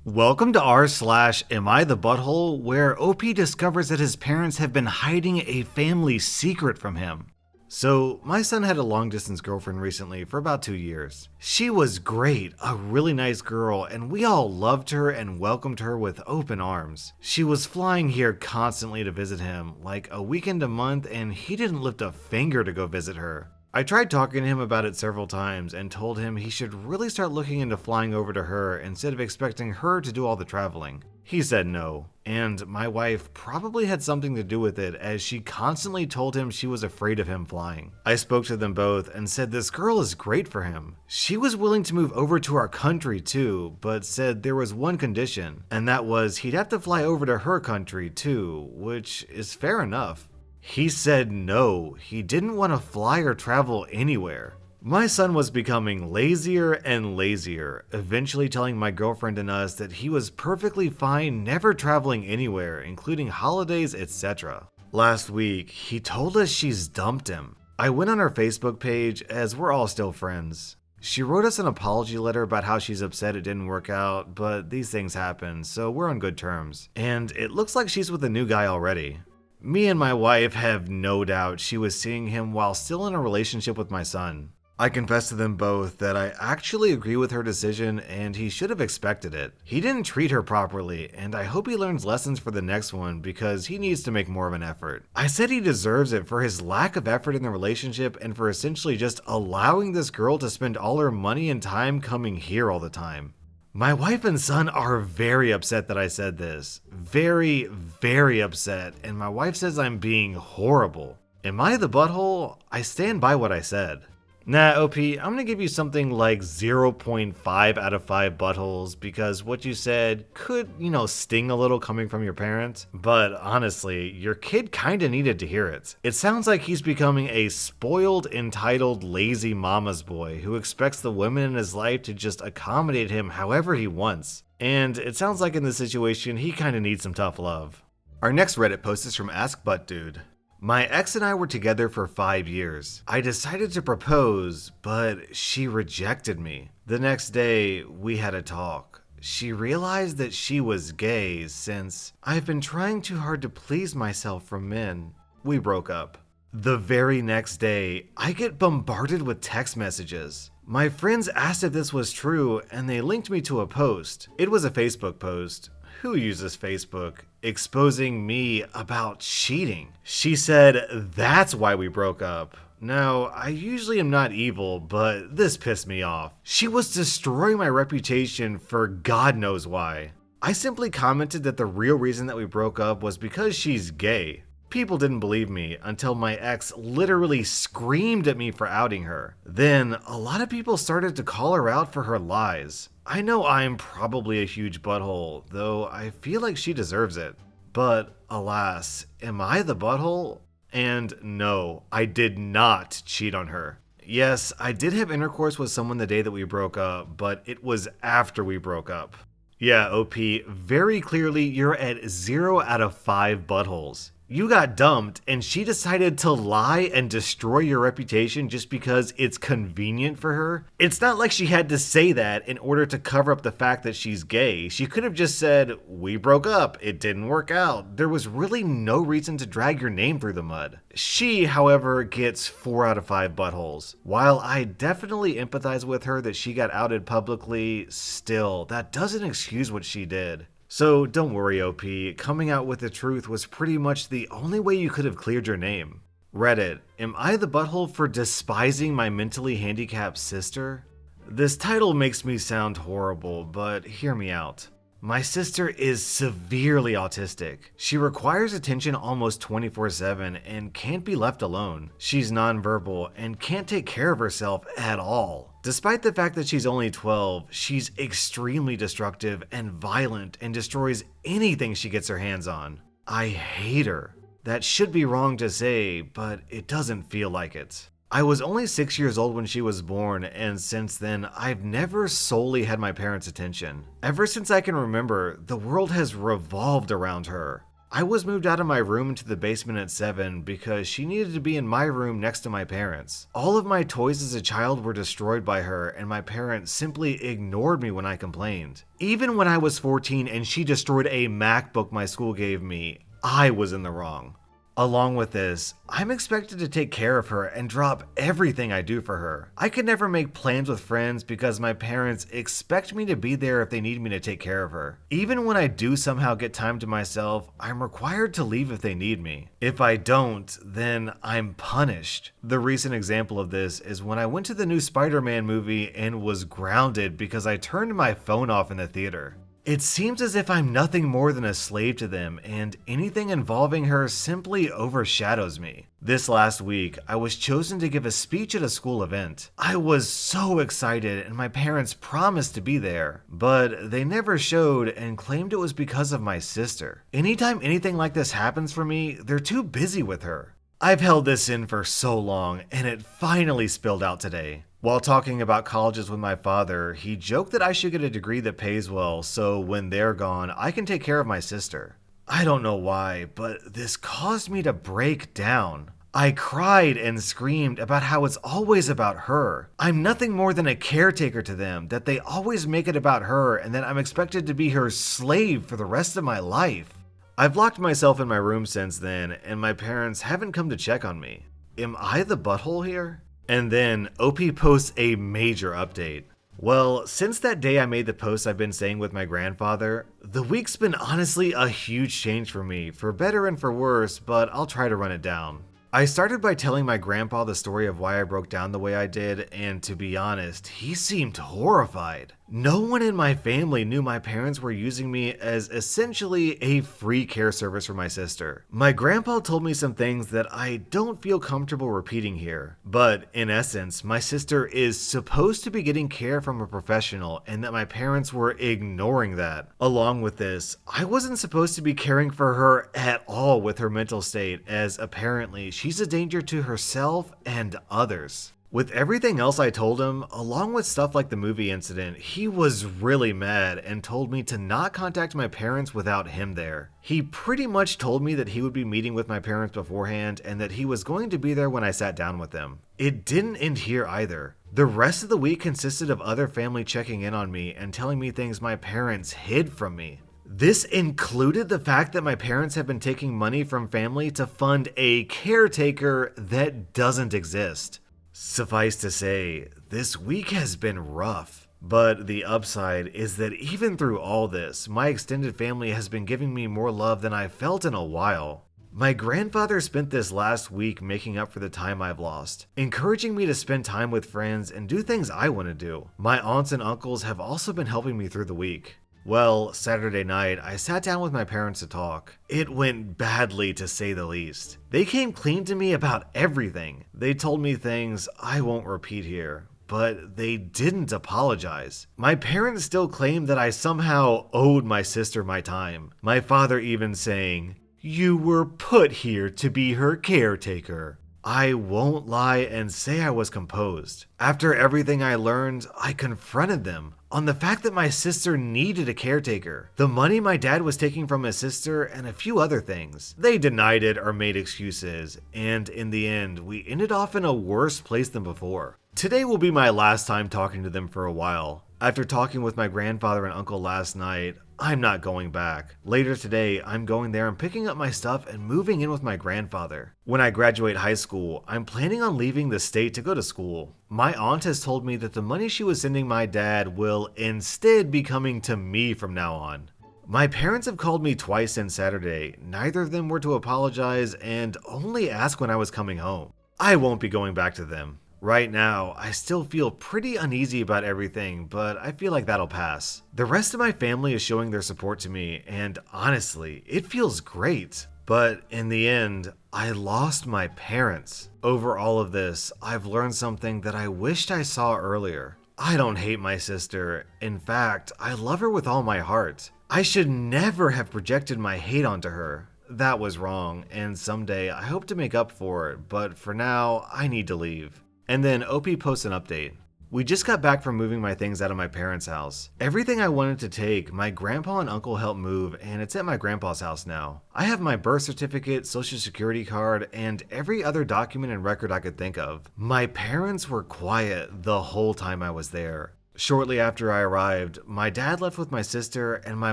Welcome to rSlash AmITheButthole, where OP discovers that his parents have been hiding a family secret from him. So, my son had a long-distance girlfriend recently for about 2 years. She was great, a really nice girl, and we all loved her and welcomed her with open arms. She was flying here constantly to visit him, like a weekend a month, and he didn't lift a finger to go visit her. I tried talking to him about it several times and told him he should really start looking into flying over to her instead of expecting her to do all the traveling. He said no, and my wife probably had something to do with it as she constantly told him she was afraid of him flying. I spoke to them both and said this girl is great for him. She was willing to move over to our country too, but said there was one condition, and that was he'd have to fly over to her country too, which is fair enough. He said no, he didn't want to fly or travel anywhere. My son was becoming lazier and lazier, eventually telling my girlfriend and us that he was perfectly fine never traveling anywhere, including holidays, etc. Last week, he told us she's dumped him. I went on her Facebook page as we're all still friends. She wrote us an apology letter about how she's upset it didn't work out, but these things happen, so we're on good terms. And it looks like she's with a new guy already. Me and my wife have no doubt she was seeing him while still in a relationship with my son. I confessed to them both that I actually agree with her decision and he should have expected it. He didn't treat her properly, and I hope he learns lessons for the next one because he needs to make more of an effort. I said he deserves it for his lack of effort in the relationship and for essentially just allowing this girl to spend all her money and time coming here all the time. My wife and son are very upset that I said this. Very, very upset, and my wife says I'm being horrible. Am I the butthole? I stand by what I said. Nah, OP, I'm gonna give you something like 0.5 out of 5 buttholes because what you said could, sting a little coming from your parents. But honestly, your kid kinda needed to hear it. It sounds like he's becoming a spoiled, entitled, lazy mama's boy who expects the women in his life to just accommodate him however he wants. And it sounds like in this situation, he kinda needs some tough love. Our next Reddit post is from AskButtDude. My ex and I were together for 5 years. I decided to propose, but she rejected me. The next day, we had a talk. She realized that she was gay since I've been trying too hard to please myself from men. We broke up. The very next day, I get bombarded with text messages. My friends asked if this was true, and they linked me to a post. It was a Facebook post. Who uses Facebook? Exposing me about cheating. She said that's why we broke up. Now, I usually am not evil, but this pissed me off. She was destroying my reputation for God knows why. I simply commented that the real reason that we broke up was because she's gay. People didn't believe me until my ex literally screamed at me for outing her. Then, a lot of people started to call her out for her lies. I know I'm probably a huge butthole, though I feel like she deserves it. But alas, am I the butthole? And no, I did not cheat on her. Yes, I did have intercourse with someone the day that we broke up, but it was after we broke up. Yeah, OP, very clearly you're at 0 out of 5 buttholes. You got dumped and she decided to lie and destroy your reputation just because it's convenient for her. It's not like she had to say that in order to cover up the fact that she's gay. She could have just said, we broke up, it didn't work out. There was really no reason to drag your name through the mud. She, however, gets 4 out of 5 buttholes. While I definitely empathize with her that she got outed publicly, still, that doesn't excuse what she did. So don't worry, OP, coming out with the truth was pretty much the only way you could have cleared your name. Reddit, am I the butthole for despising my mentally handicapped sister? This title makes me sound horrible, but hear me out. My sister is severely autistic. She requires attention almost 24/7 and can't be left alone. She's nonverbal and can't take care of herself at all. Despite the fact that she's only 12, she's extremely destructive and violent and destroys anything she gets her hands on. I hate her. That should be wrong to say, but it doesn't feel like it. I was only 6 years old when she was born, and since then, I've never solely had my parents' attention. Ever since I can remember, the world has revolved around her. I was moved out of my room into the basement at 7 because she needed to be in my room next to my parents. All of my toys as a child were destroyed by her, and my parents simply ignored me when I complained. Even when I was 14 and she destroyed a MacBook my school gave me, I was in the wrong. Along with this, I'm expected to take care of her and drop everything I do for her. I could never make plans with friends because my parents expect me to be there if they need me to take care of her. Even when I do somehow get time to myself, I'm required to leave if they need me. If I don't, then I'm punished. The recent example of this is when I went to the new Spider-Man movie and was grounded because I turned my phone off in the theater. It seems as if I'm nothing more than a slave to them, and anything involving her simply overshadows me. This last week, I was chosen to give a speech at a school event. I was so excited, and my parents promised to be there, but they never showed and claimed it was because of my sister. Anytime anything like this happens for me, they're too busy with her. I've held this in for so long, and it finally spilled out today. While talking about colleges with my father, he joked that I should get a degree that pays well, so when they're gone, I can take care of my sister. I don't know why, but this caused me to break down. I cried and screamed about how it's always about her. I'm nothing more than a caretaker to them, that they always make it about her, and that I'm expected to be her slave for the rest of my life. I've locked myself in my room since then, and my parents haven't come to check on me. Am I the butthole here? And then OP posts a major update. Well, since that day I made the post I've been saying with my grandfather, the week's been honestly a huge change for me, for better and for worse, but I'll try to run it down. I started by telling my grandpa the story of why I broke down the way I did, and to be honest, he seemed horrified. No one in my family knew my parents were using me as essentially a free care service for my sister. My grandpa told me some things that I don't feel comfortable repeating here, but in essence, my sister is supposed to be getting care from a professional and that my parents were ignoring that. Along with this, I wasn't supposed to be caring for her at all with her mental state, as apparently she's a danger to herself and others. With everything else I told him, along with stuff like the movie incident, he was really mad and told me to not contact my parents without him there. He pretty much told me that he would be meeting with my parents beforehand and that he was going to be there when I sat down with them. It didn't end here either. The rest of the week consisted of other family checking in on me and telling me things my parents hid from me. This included the fact that my parents have been taking money from family to fund a caretaker that doesn't exist. Suffice to say, this week has been rough, but the upside is that even through all this, my extended family has been giving me more love than I've felt in a while. My grandfather spent this last week making up for the time I've lost, encouraging me to spend time with friends and do things I want to do. My aunts and uncles have also been helping me through the week. Well, Saturday night, I sat down with my parents to talk. It went badly, to say the least. They came clean to me about everything. They told me things I won't repeat here, but they didn't apologize. My parents still claim that I somehow owed my sister my time. My father even saying, "You were put here to be her caretaker." I won't lie and say I was composed. After everything I learned, I confronted them on the fact that my sister needed a caretaker, the money my dad was taking from his sister, and a few other things. They denied it or made excuses, and in the end, we ended off in a worse place than before. Today will be my last time talking to them for a while. After talking with my grandfather and uncle last night, I'm not going back. Later today, I'm going there and picking up my stuff and moving in with my grandfather. When I graduate high school, I'm planning on leaving the state to go to school. My aunt has told me that the money she was sending my dad will instead be coming to me from now on. My parents have called me twice since Saturday. Neither of them were to apologize and only ask when I was coming home. I won't be going back to them. Right now, I still feel pretty uneasy about everything, but I feel like that'll pass. The rest of my family is showing their support to me, and honestly, it feels great. But in the end, I lost my parents. Over all of this, I've learned something that I wished I saw earlier. I don't hate my sister. In fact, I love her with all my heart. I should never have projected my hate onto her. That was wrong, and someday I hope to make up for it, but for now, I need to leave. And then OP posts an update. We just got back from moving my things out of my parents' house. Everything I wanted to take, my grandpa and uncle helped move, and it's at my grandpa's house now. I have my birth certificate, social security card, and every other document and record I could think of. My parents were quiet the whole time I was there. Shortly after I arrived, my dad left with my sister, and my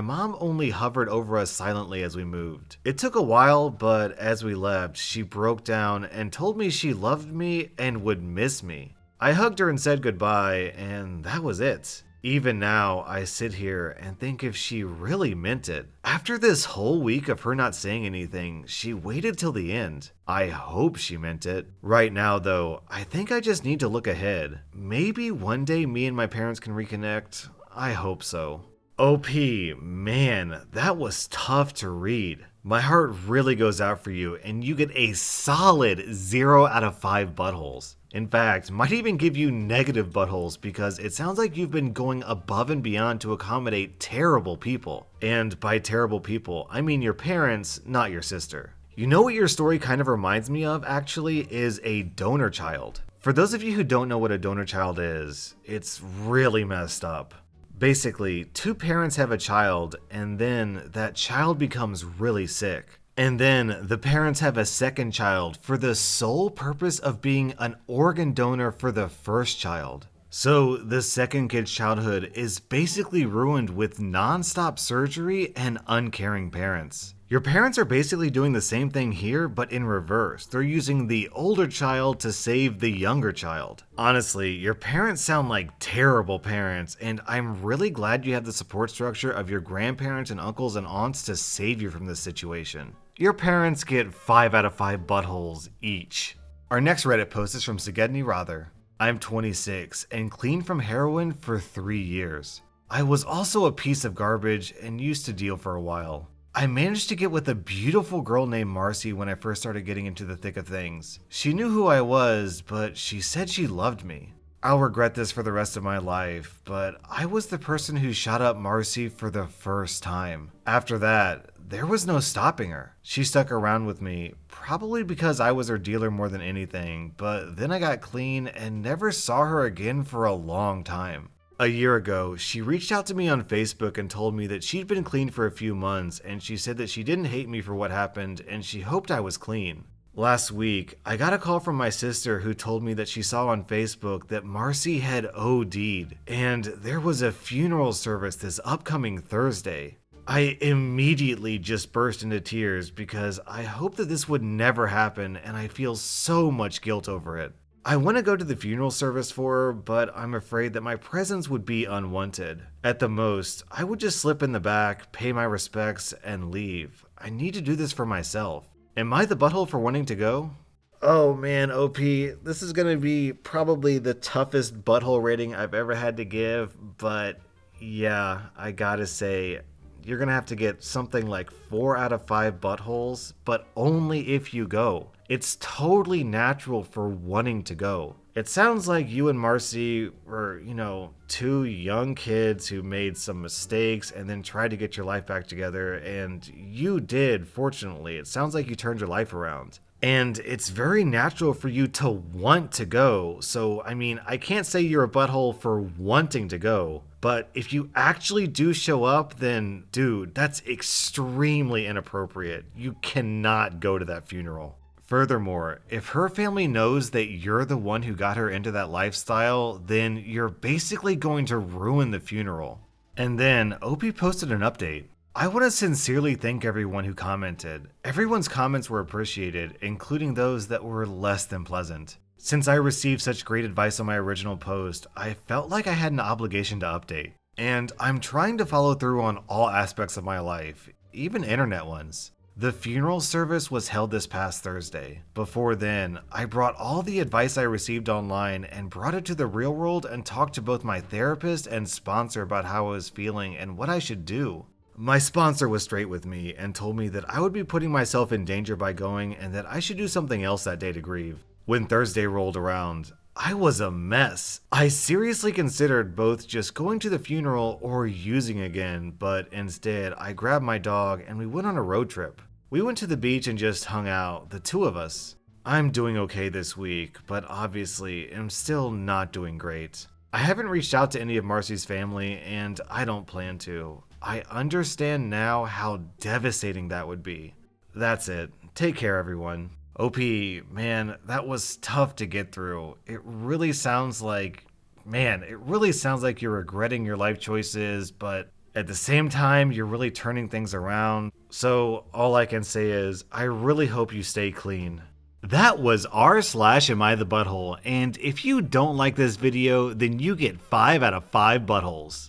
mom only hovered over us silently as we moved. It took a while, but as we left, she broke down and told me she loved me and would miss me. I hugged her and said goodbye, and that was it. Even now, I sit here and think if she really meant it. After this whole week of her not saying anything, she waited till the end. I hope she meant it. Right now, though, I think I just need to look ahead. Maybe one day me and my parents can reconnect. I hope so. OP, man, that was tough to read. My heart really goes out for you, and you get a solid 0 out of 5 buttholes. In fact, might even give you negative buttholes because it sounds like you've been going above and beyond to accommodate terrible people. And by terrible people, I mean your parents, not your sister. You know what your story kind of reminds me of, actually, is a donor child. For those of you who don't know what a donor child is, it's really messed up. Basically, two parents have a child, and then that child becomes really sick. And then the parents have a second child for the sole purpose of being an organ donor for the first child. So the second kid's childhood is basically ruined with non-stop surgery and uncaring parents. Your parents are basically doing the same thing here, but in reverse. They're using the older child to save the younger child. Honestly, your parents sound like terrible parents, and I'm really glad you have the support structure of your grandparents and uncles and aunts to save you from this situation. Your parents get 5 out of 5 buttholes each. Our next Reddit post is from Sagedni Rather. I'm 26 and clean from heroin for 3 years. I was also a piece of garbage and used to deal for a while. I managed to get with a beautiful girl named Marcy when I first started getting into the thick of things. She knew who I was, but she said she loved me. I'll regret this for the rest of my life, but I was the person who shot up Marcy for the first time. After that, there was no stopping her. She stuck around with me, probably because I was her dealer more than anything, but then I got clean and never saw her again for a long time. A year ago, she reached out to me on Facebook and told me that she'd been clean for a few months, and she said that she didn't hate me for what happened and she hoped I was clean. Last week, I got a call from my sister who told me that she saw on Facebook that Marcy had OD'd, and there was a funeral service this upcoming Thursday. I immediately just burst into tears because I hoped that this would never happen, and I feel so much guilt over it. I want to go to the funeral service for her, but I'm afraid that my presence would be unwanted. At the most, I would just slip in the back, pay my respects, and leave. I need to do this for myself. Am I the butthole for wanting to go? Oh man, OP, this is going to be probably the toughest butthole rating I've ever had to give, but yeah, I gotta say, you're going to have to get something like 4 out of 5 buttholes, but only if you go. It's totally natural for wanting to go. It sounds like you and Marcy were, two young kids who made some mistakes and then tried to get your life back together, and you did, fortunately. It sounds like you turned your life around. And it's very natural for you to want to go. So, I can't say you're a butthole for wanting to go. But if you actually do show up, then, dude, that's extremely inappropriate. You cannot go to that funeral. Furthermore, if her family knows that you're the one who got her into that lifestyle, then you're basically going to ruin the funeral. And then, OP posted an update. I want to sincerely thank everyone who commented. Everyone's comments were appreciated, including those that were less than pleasant. Since I received such great advice on my original post, I felt like I had an obligation to update. And I'm trying to follow through on all aspects of my life, even internet ones. The funeral service was held this past Thursday. Before then, I brought all the advice I received online and brought it to the real world and talked to both my therapist and sponsor about how I was feeling and what I should do. My sponsor was straight with me and told me that I would be putting myself in danger by going and that I should do something else that day to grieve. When Thursday rolled around, I was a mess. I seriously considered both just going to the funeral or using again, but instead I grabbed my dog and we went on a road trip. We went to the beach and just hung out, the two of us. I'm doing okay this week, but obviously am still not doing great. I haven't reached out to any of Marcy's family, and I don't plan to. I understand now how devastating that would be. That's it. Take care, everyone. OP, man, that was tough to get through. It really sounds like you're regretting your life choices, but at the same time, you're really turning things around. So all I can say is, I really hope you stay clean. That was rSlash AmITheButthole, and if you don't like this video, then you get 5 out of 5 buttholes.